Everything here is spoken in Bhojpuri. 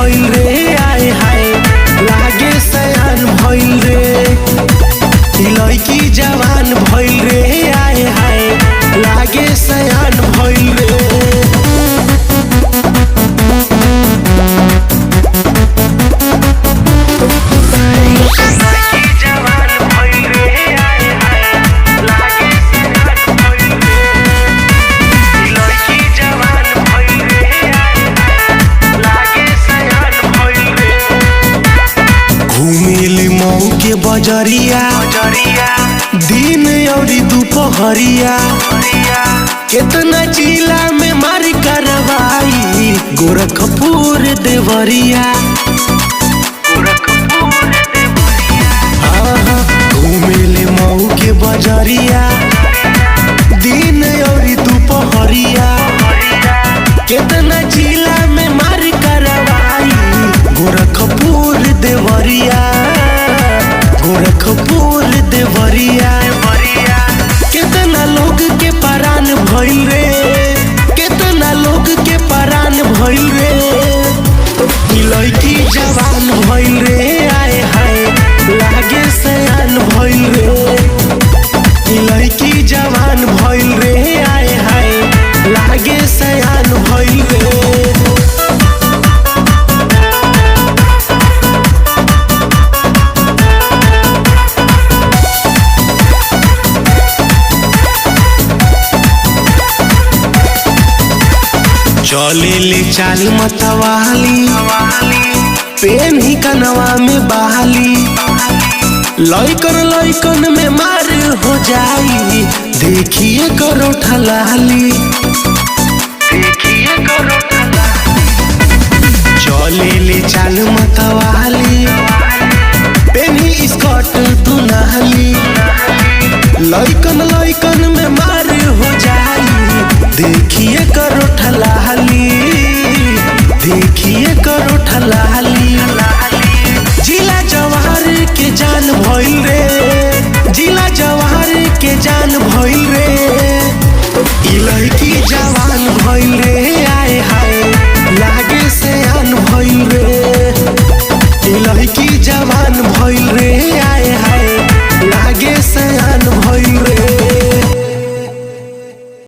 भइल रे, आए हाय लागे सयान भइल रे। ई लड़की जवान भइल रे, आए हाय लागे सयान भइल रे। के बजरिया दिन औरी दोपहरिया केतना जिला में मारी करवाई गोरखपुर देवरिया। घूमेले मऊ के बजरिया दिन औरी दोपहरिया केतना जिला में मारी करवाई गोरखपुर देवरिया। गोरखपुर देवरिया केतना लोग के परान भइल रे, केतना लोग के परान भइल रे। ई लड़की जवान भइल रे, आए हाय लागे सयान भइल रे। ई लड़की जवान भइल रे, आए हाय लागे सयान भइल रे। चलेले चाल मतवाली पेन ही कनवा में बहाली लइकन लइकन में मार हो जाई देखिए करो ठलाली। चलेले चाल मतवाली पेन ही स्कर्ट दुनाली लइकन लइकन में मार हो जाई देखिए करो ठलाली, देखिए करो ठलाली। जिला जवाहर के जान भइल रे, जिला जवाहर के जान भइल रे। ई लड़की जवान भइल रे, आए हाय लागे सयान भइल रे। ई लड़की जवान भइल